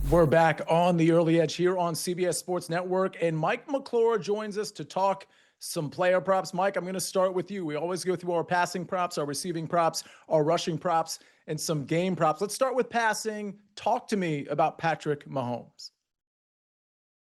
We're back on the early edge here on CBS Sports Network, and Mike McClure joins us to talk some player props. Mike, I'm going to start with you. We always go through our passing props, our receiving props, our rushing props, and some game props. Let's start with passing. Talk to me about Patrick Mahomes.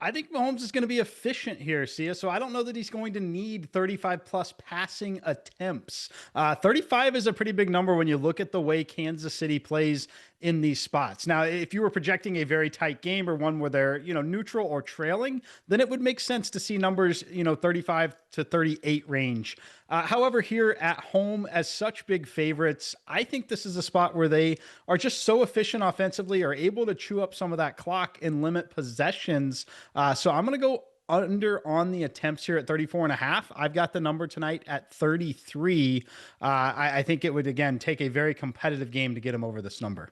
I think Mahomes is going to be efficient here, Sia. So I don't know that he's going to need 35 plus passing attempts. 35 is a pretty big number when you look at the way Kansas City plays in these spots. Now, if you were projecting a very tight game or one where they're, neutral or trailing, then it would make sense to see numbers, 35 to 38 range. However, here at home as such big favorites, I think this is a spot where they are just so efficient offensively, are able to chew up some of that clock and limit possessions. So I'm going to go under on the attempts here at 34.5. I've got the number tonight at 33. I think it would, again, take a very competitive game to get him over this number.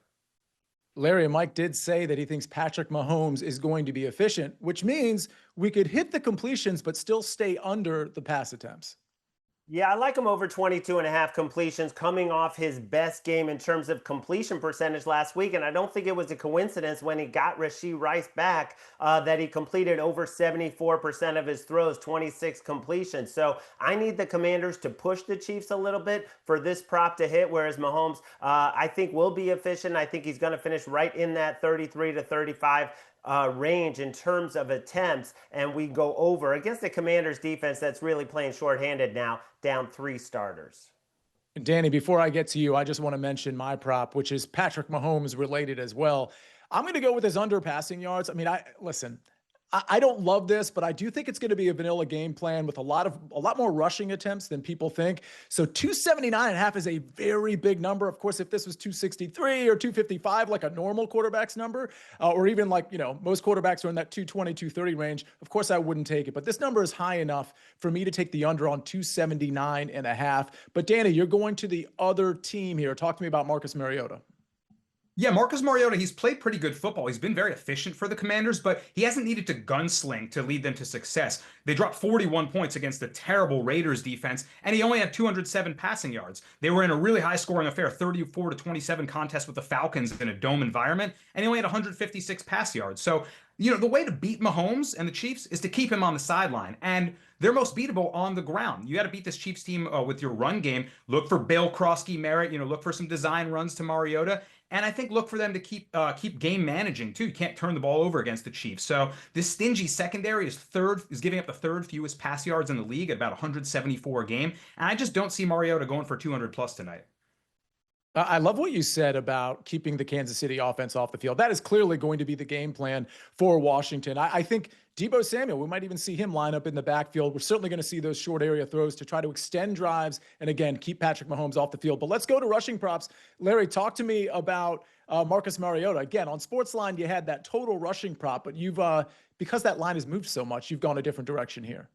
Larry and Mike did say that he thinks Patrick Mahomes is going to be efficient, which means we could hit the completions but still stay under the pass attempts. Yeah, I like him over 22.5 completions coming off his best game in terms of completion percentage last week. And I don't think it was a coincidence when he got Rashee Rice back that he completed over 74% of his throws, 26 completions. So I need the Commanders to push the Chiefs a little bit for this prop to hit, whereas Mahomes, I think, will be efficient. I think he's going to finish right in that 33 to 35 range in terms of attempts, and we go over against the Commanders defense that's really playing shorthanded now, down 3 starters. Danny, before I get to you, I just want to mention my prop, which is Patrick Mahomes related as well. I'm going to go with his under passing yards. I mean, I don't love this, but I do think it's going to be a vanilla game plan with a lot more rushing attempts than people think. So 279.5 is a very big number. Of course, if this was 263 or 255, like a normal quarterback's number, or even like, most quarterbacks are in that 220, 230 range, of course I wouldn't take it. But this number is high enough for me to take the under on 279.5. But Danny, you're going to the other team here. Talk to me about Marcus Mariota. Yeah, Marcus Mariota, he's played pretty good football. He's been very efficient for the Commanders, but he hasn't needed to gunsling to lead them to success. They dropped 41 points against the terrible Raiders defense, and he only had 207 passing yards. They were in a really high-scoring affair, 34-27 contest with the Falcons in a dome environment, and he only had 156 pass yards. So, the way to beat Mahomes and the Chiefs is to keep him on the sideline, and they're most beatable on the ground. You got to beat this Chiefs team with your run game. Look for Bill Krosky Merritt, look for some design runs to Mariota. And I think look for them to keep game managing too. You can't turn the ball over against the Chiefs. So this stingy secondary is giving up the third fewest pass yards in the league at about 174 a game. And I just don't see Mariota going for 200 plus tonight. I love what you said about keeping the Kansas City offense off the field. That is clearly going to be the game plan for Washington. I think Deebo Samuel, we might even see him line up in the backfield. We're certainly going to see those short area throws to try to extend drives and, again, keep Patrick Mahomes off the field. But let's go to rushing props. Larry, talk to me about Marcus Mariota. Again, on SportsLine, you had that total rushing prop, but you've because that line has moved so much, you've gone a different direction here.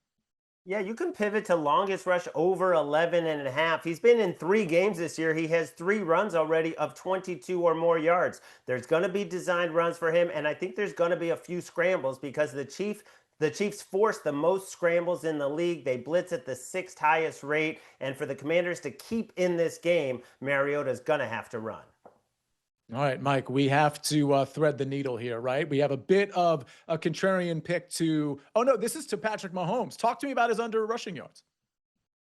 Yeah, you can pivot to longest rush over 11.5. He's been in 3 games this year. He has 3 runs already of 22 or more yards. There's going to be designed runs for him, and I think there's going to be a few scrambles because the Chiefs force the most scrambles in the league. They blitz at the 6th highest rate, and for the Commanders to keep in this game, Mariota's going to have to run. All right, Mike, we have to thread the needle here, right? We have a bit of a contrarian pick to, this is to Patrick Mahomes. Talk to me about his under rushing yards.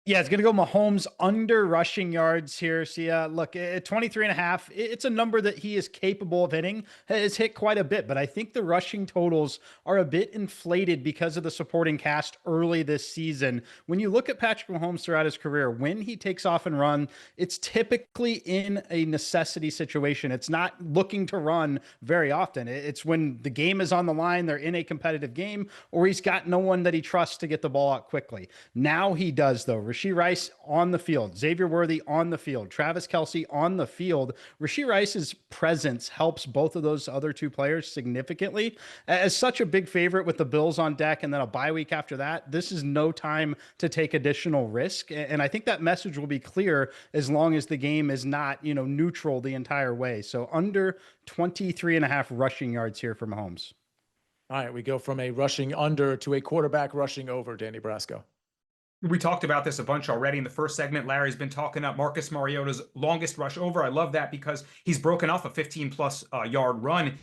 Yeah, it's going to go Mahomes under rushing yards here. So look, at 23.5, it's a number that he is capable of hitting. Has hit quite a bit, but I think the rushing totals are a bit inflated because of the supporting cast early this season. When you look at Patrick Mahomes throughout his career, when he takes off and run, it's typically in a necessity situation. It's not looking to run very often. It's when the game is on the line, they're in a competitive game, or he's got no one that he trusts to get the ball out quickly. Now he does, though. Rashee Rice on the field, Xavier Worthy on the field, Travis Kelce on the field. Rashee Rice's presence helps both of those other 2 players significantly. As such a big favorite with the Bills on deck and then a bye week after that, this is no time to take additional risk. And I think that message will be clear as long as the game is not, neutral the entire way. So under 23.5 rushing yards here for Mahomes. All right, we go from a rushing under to a quarterback rushing over, Danny Brasco. We talked about this a bunch already in the first segment. Larry's been talking up Marcus Mariota's longest rush over. I love that because he's broken off a 15-plus yard run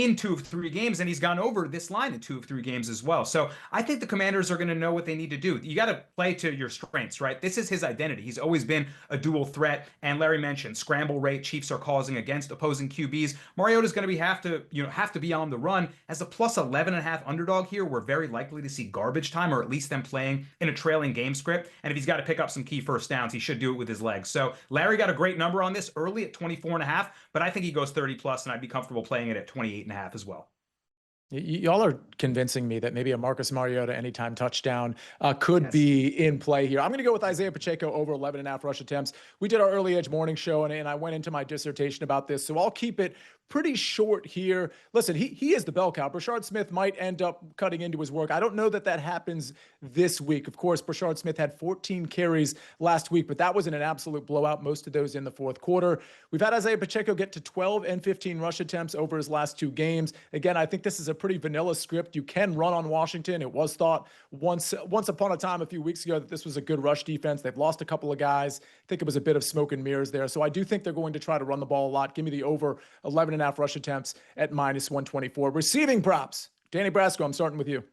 in 2 of 3 games, and he's gone over this line in 2 of 3 games as well. So I think the Commanders are going to know what they need to do. You got to play to your strengths, right? This is his identity. He's always been a dual threat. And Larry mentioned scramble rate Chiefs are causing against opposing QBs. Mariota's going to have to be on the run. As a plus 11.5 underdog here, we're very likely to see garbage time, or at least them playing in a trailing game script. And if he's got to pick up some key first downs, he should do it with his legs. So Larry got a great number on this early at 24.5, but I think he goes 30 plus, and I'd be comfortable playing it at 28.5 as well. Y'all are convincing me that maybe a Marcus Mariota anytime touchdown could be in play here. I'm going to go with Isaiah Pacheco over 11.5 rush attempts. We did our early edge morning show, and I went into my dissertation about this, so I'll keep it pretty short here. Listen, he is the bell cow. Brashard Smith might end up cutting into his work. I don't know that happens this week. Of course, Brashard Smith had 14 carries last week, but that wasn't an absolute blowout. Most of those in the fourth quarter. We've had Isaiah Pacheco get to 12 and 15 rush attempts over his last 2 games. Again, I think this is a pretty vanilla script. You can run on Washington. It was thought once upon a time a few weeks ago that this was a good rush defense. They've lost a couple of guys. I think it was a bit of smoke and mirrors there. So I do think they're going to try to run the ball a lot. Give me the over 11.5 rush attempts at minus 124. Receiving props. Danny Brasco, I'm starting with you.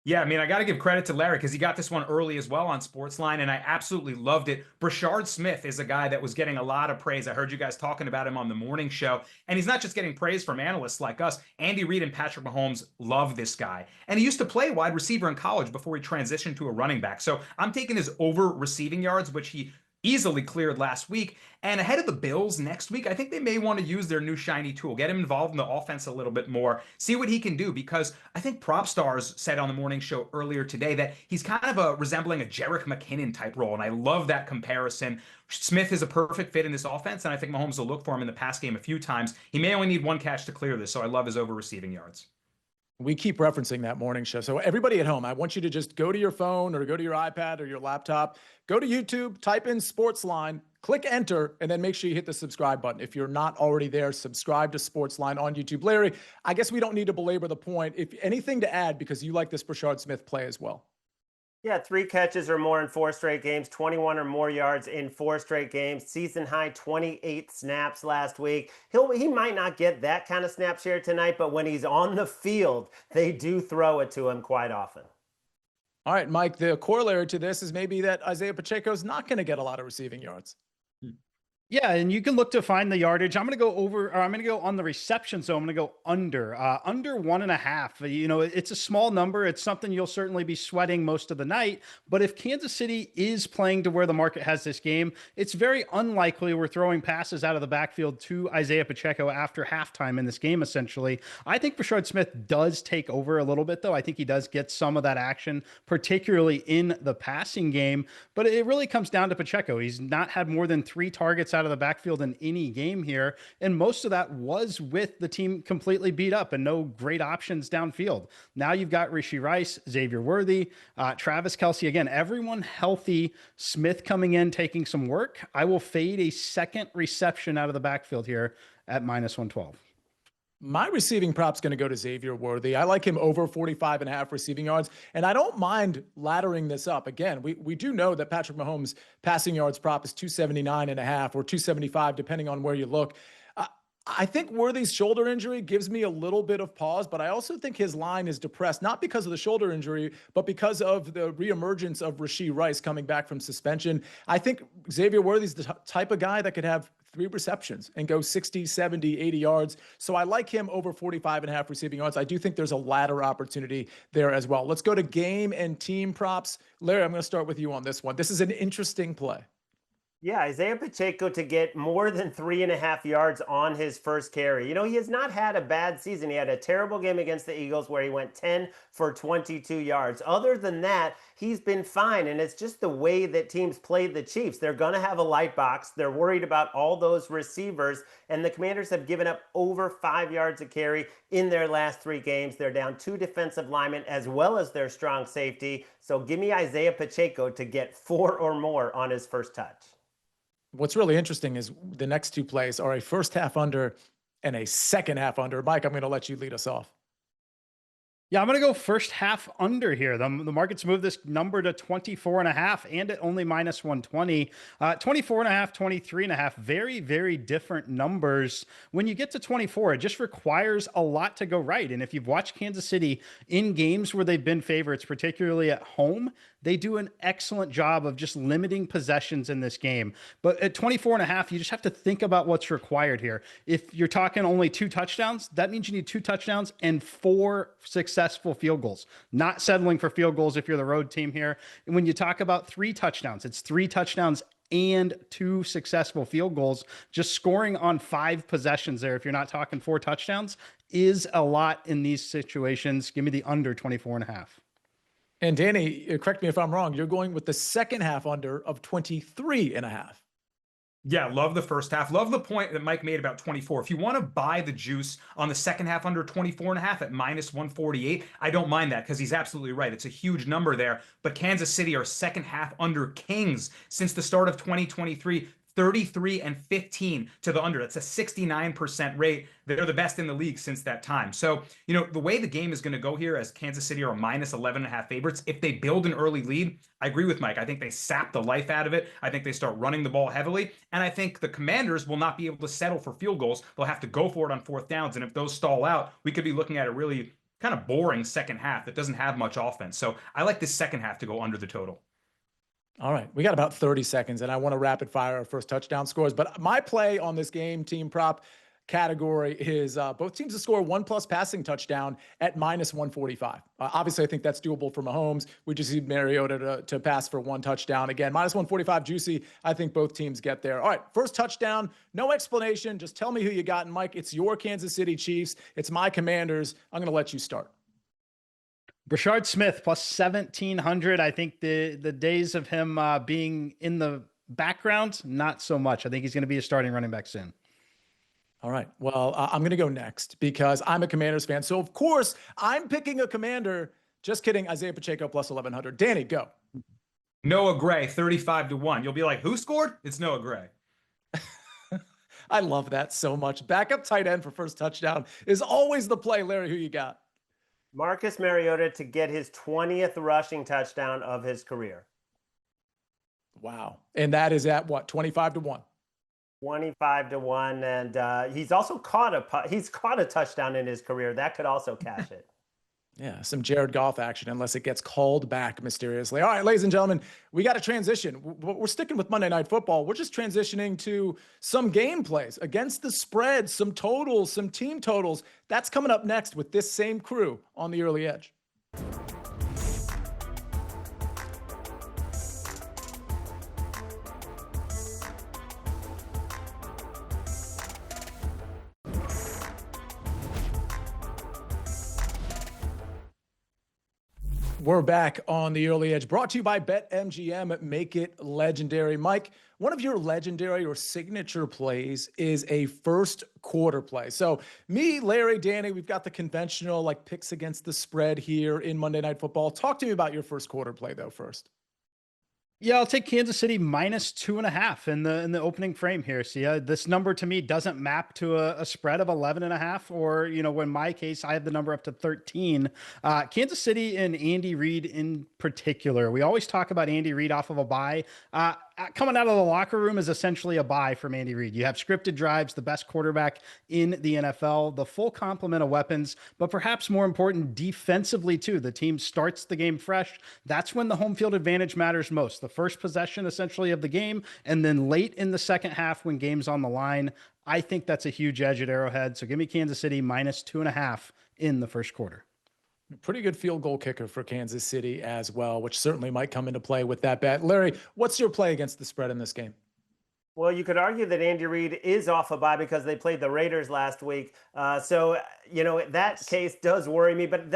Yeah, I mean, I got to give credit to Larry because he got this one early as well on SportsLine, and I absolutely loved it. Brashard Smith is a guy that was getting a lot of praise. I heard you guys talking about him on the morning show, and he's not just getting praise from analysts like us. Andy Reid and Patrick Mahomes love this guy, and he used to play wide receiver in college before he transitioned to a running back. So I'm taking his over receiving yards, which he easily cleared last week. And ahead of the Bills next week, I think they may want to use their new shiny tool, get him involved in the offense a little bit more, see what he can do, because I think Prop Stars said on the morning show earlier today that he's kind of resembling a Jerick McKinnon type role, and I love that comparison. Smith is a perfect fit in this offense, and I think Mahomes will look for him in the pass game a few times. He may only need one catch to clear this, so I love his over receiving yards. We keep referencing that morning show. So everybody at home, I want you to just go to your phone or go to your iPad or your laptop, go to YouTube, type in SportsLine, click enter, and then make sure you hit the subscribe button. If you're not already there, subscribe to SportsLine on YouTube. Larry, I guess we don't need to belabor the point. If anything to add, because you like this Brashard Smith play as well. Yeah, 3 catches or more in 4 straight games, 21 or more yards in 4 straight games, season high 28 snaps last week. He might not get that kind of snap share tonight, but when he's on the field, they do throw it to him quite often. All right, Mike, the corollary to this is maybe that Isaiah Pacheco is not going to get a lot of receiving yards. Yeah, and you can look to find the yardage. I'm going to go over, or I'm going to go on the reception, so I'm going to go under 1.5. You know, it's a small number. It's something you'll certainly be sweating most of the night. But if Kansas City is playing to where the market has this game, it's very unlikely we're throwing passes out of the backfield to Isaiah Pacheco after halftime in this game, essentially. I think Brashard Smith does take over a little bit, though. I think he does get some of that action, particularly in the passing game. But it really comes down to Pacheco. He's not had more than 3 targets out of the backfield in any game here, and most of that was with the team completely beat up and no great options downfield. Now you've got Rashee Rice, Xavier Worthy, Travis Kelce, again, everyone healthy. Smith coming in, taking some work. I will fade a second reception out of the backfield here at minus 112. My receiving prop's going to go to Xavier Worthy. I like him over 45.5 receiving yards, and I don't mind laddering this up. Again, we do know that Patrick Mahomes' passing yards prop is 279.5 or 275, depending on where you look. I think Worthy's shoulder injury gives me a little bit of pause, but I also think his line is depressed, not because of the shoulder injury, but because of the reemergence of Rashee Rice coming back from suspension. I think Xavier Worthy's the type of guy that could have 3 receptions and go 60, 70, 80 yards. So I like him over 45.5 receiving yards. I do think there's a ladder opportunity there as well. Let's go to game and team props. Larry, I'm going to start with you on this one. This is an interesting play. Yeah, Isaiah Pacheco to get more than 3.5 yards on his first carry. You know, he has not had a bad season. He had a terrible game against the Eagles where he went 10 for 22 yards. Other than that, he's been fine, and it's just the way that teams played the Chiefs. They're going to have a light box. They're worried about all those receivers, and the Commanders have given up over 5 yards a carry in their last 3 games. They're down 2 defensive linemen as well as their strong safety. So give me Isaiah Pacheco to get 4 or more on his first touch. What's really interesting is the next 2 plays are a first half under and a second half under. Mike, I'm going to let you lead us off. Yeah, I'm going to go first half under here. The market's moved this number to 24.5 and at only minus 120. 24.5, 23.5. Very, very different numbers. When you get to 24, it just requires a lot to go right. And if you've watched Kansas City in games where they've been favorites, particularly at home, they do an excellent job of just limiting possessions in this game. But at 24.5, you just have to think about what's required here. If you're talking only 2 touchdowns, that means you need 2 touchdowns and 4 successful field goals. Not settling for field goals if you're the road team here. And when you talk about 3 touchdowns, it's 3 touchdowns and 2 successful field goals. Just scoring on 5 possessions there, if you're not talking 4 touchdowns, is a lot in these situations. Give me the under 24.5. And Danny, correct me if I'm wrong, you're going with the second half under of 23.5. Yeah, love the first half. Love the point that Mike made about 24. If you want to buy the juice on the second half under 24.5 at minus 148, I don't mind that because he's absolutely right. It's a huge number there. But Kansas City are second half under kings since the start of 2023. 33 and 15 to the under. That's a 69% rate. They're the best in the league since that time. So, the way the game is going to go here, as Kansas City are minus 11.5 favorites, if they build an early lead, I agree with Mike. I think they sap the life out of it. I think they start running the ball heavily. And I think the Commanders will not be able to settle for field goals. They'll have to go for it on 4th downs. And if those stall out, we could be looking at a really kind of boring second half that doesn't have much offense. So I like this second half to go under the total. All right, we got about 30 seconds, and I want to rapid fire our first touchdown scores. But my play on this game team prop category is both teams to score 1+ passing touchdown at minus 145. Obviously, I think that's doable for Mahomes. We just need Mariota to pass for 1 touchdown. Again, minus 145 juicy. I think both teams get there. All right, first touchdown, no explanation. Just tell me who you got. And Mike, it's your Kansas City Chiefs. It's my Commanders. I'm going to let you start. Brashard Smith plus 1,700. I think the days of him being in the background, not so much. I think he's going to be a starting running back soon. All right. Well, I'm going to go next because I'm a Commanders fan. So, of course, I'm picking a Commander. Just kidding. Isaiah Pacheco plus 1,100. Danny, go. Noah Gray, 35-1. You'll be like, who scored? It's Noah Gray. I love that so much. Backup tight end for first touchdown is always the play. Larry, who you got? Marcus Mariota to get his 20th rushing touchdown of his career. Wow. And that is at what? 25-1. 25-1. And he's also caught a touchdown in his career. That could also cash it. Yeah, some Jared Goff action unless it gets called back mysteriously. All right, ladies and gentlemen, we got to transition. We're sticking with Monday Night Football. We're just transitioning to some game plays against the spread, some totals, some team totals. That's coming up next with this same crew on the Early Edge. We're back on the Early Edge, brought to you by BetMGM. Make it legendary. Mike, one of your legendary or signature plays is a first quarter play. So me, Larry, Danny, we've got the conventional picks against the spread here in Monday Night Football. Talk to me about your first quarter play, though, first. Yeah, I'll take Kansas City minus 2.5 in the opening frame here. See, this number to me doesn't map to a spread of 11.5, or in my case, I have the number up to 13. Kansas City and Andy Reid in particular. We always talk about Andy Reid off of a bye. Coming out of the locker room is essentially a bye from Andy Reid. You have scripted drives, the best quarterback in the NFL, the full complement of weapons, but perhaps more important, defensively too. The team starts the game fresh. That's when the home field advantage matters most. The first possession essentially of the game, and then late in the second half when game's on the line. I think that's a huge edge at Arrowhead. So give me Kansas City minus 2.5 in the first quarter. Pretty good field goal kicker for Kansas City as well, which certainly might come into play with that bet. Larry, what's your play against the spread in this game? Well, you could argue that Andy Reid is off a bye because they played the Raiders last week. So, that case does worry me. But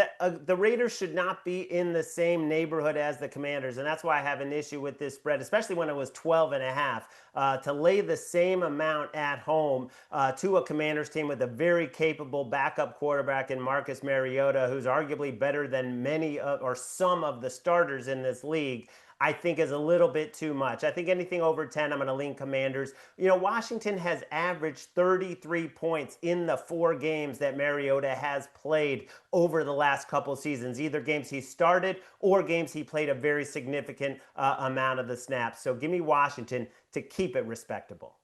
the Raiders should not be in the same neighborhood as the Commanders. And that's why I have an issue with this spread, especially when it was 12.5. To lay the same amount at home to a Commanders team with a very capable backup quarterback in Marcus Mariota, who's arguably better than many or some of the starters in this league. I think is a little bit too much. I think anything over 10, I'm going to lean Commanders. Washington has averaged 33 points in the 4 games that Mariota has played over the last couple seasons, either games he started or games he played a very significant amount of the snaps. So give me Washington to keep it respectable.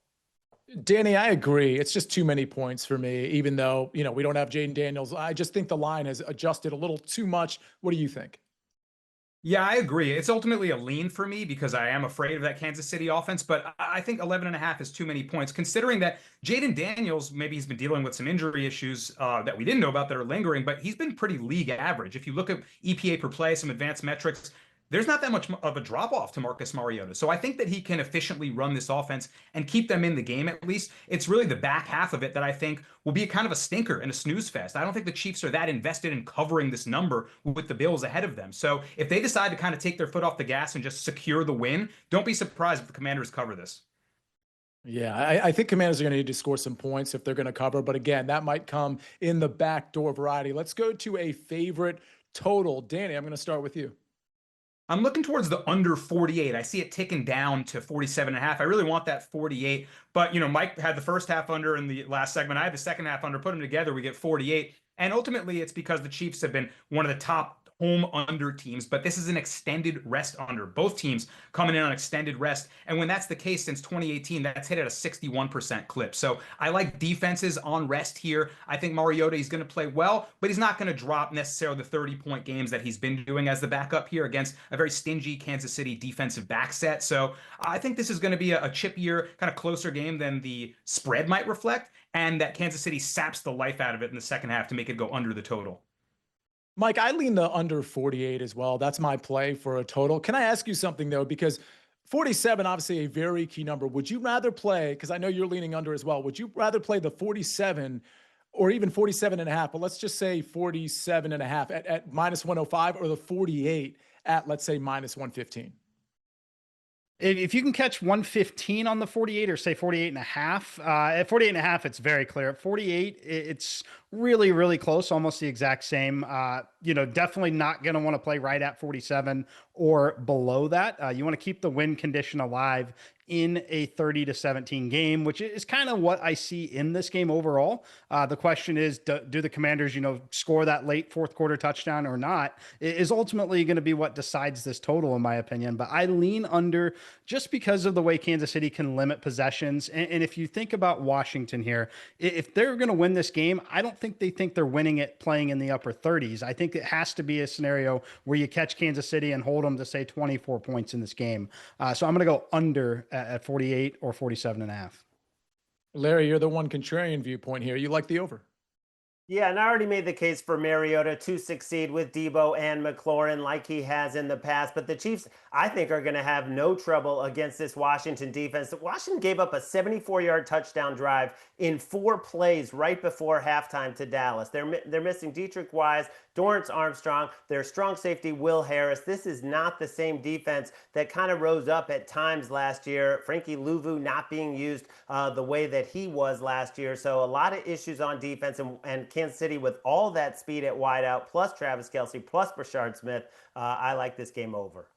Danny, I agree. It's just too many points for me, even though, we don't have Jaden Daniels. I just think the line has adjusted a little too much. What do you think? Yeah, I agree. It's ultimately a lean for me because I am afraid of that Kansas City offense, but I think 11.5 is too many points, considering that Jaden Daniels, maybe he's been dealing with some injury issues that we didn't know about that are lingering, but he's been pretty league average. If you look at EPA per play, some advanced metrics, there's not that much of a drop off to Marcus Mariota. So I think that he can efficiently run this offense and keep them in the game at least. It's really the back half of it that I think will be kind of a stinker and a snooze fest. I don't think the Chiefs are that invested in covering this number with the Bills ahead of them. So if they decide to kind of take their foot off the gas and just secure the win, don't be surprised if the Commanders cover this. Yeah, I think Commanders are going to need to score some points if they're going to cover. But again, that might come in the backdoor variety. Let's go to a favorite total. Danny, I'm going to start with you. I'm looking towards the under 48. I see it ticking down to 47.5. I really want that 48. But, Mike had the first half under in the last segment. I had the second half under. Put them together, we get 48. And ultimately, it's because the Chiefs have been one of the top home under teams, but this is an extended rest under. Both teams coming in on extended rest. And when that's the case since 2018, that's hit at a 61% clip. So I like defenses on rest here. I think Mariota is going to play well, but he's not going to drop necessarily the 30-point games that he's been doing as the backup here against a very stingy Kansas City defensive back set. So I think this is going to be a chippier, kind of closer game than the spread might reflect, and that Kansas City saps the life out of it in the second half to make it go under the total. Mike, I lean the under 48 as well. That's my play for a total. Can I ask you something, though? Because 47, obviously a very key number. Would you rather play, because I know you're leaning under as well, would you rather play the 47 or even 47.5, but let's just say 47.5 at minus 105, or the 48 at, let's say, minus 115? If you can catch 115 on the 48, or say 48 and a half, at 48 and a half, it's very clear. At 48, it's really, really close, almost the exact same. Definitely not going to want to play right at 47 or below that. You want to keep the win condition alive in a 30-17 game, which is kind of what I see in this game overall. The question is, do the Commanders, score that late fourth quarter touchdown or not, is ultimately going to be what decides this total, in my opinion. But I lean under just because of the way Kansas City can limit possessions. And if you think about Washington here, if they're going to win this game, I don't think they think they're winning it playing in the upper 30s. I think it has to be a scenario where you catch Kansas City and hold them to, say, 24 points in this game. So I'm going to go under at 48 or 47.5. Larry, you're the one contrarian viewpoint here. You like the over? Yeah, and I already made the case for Mariota to succeed with Debo and McClure like he has in the past. But the Chiefs, I think, are going to have no trouble against this Washington defense. Washington gave up a 74-yard touchdown drive in 4 plays right before halftime to Dallas. They're missing Dietrich Wise, Dorrance Armstrong, their strong safety, Will Harris. This is not the same defense that kind of rose up at times last year. Frankie Louvu not being used the way that he was last year. So a lot of issues on defense, and Kansas City with all that speed at wideout, plus Travis Kelce, plus Brashard Smith. I like this game over.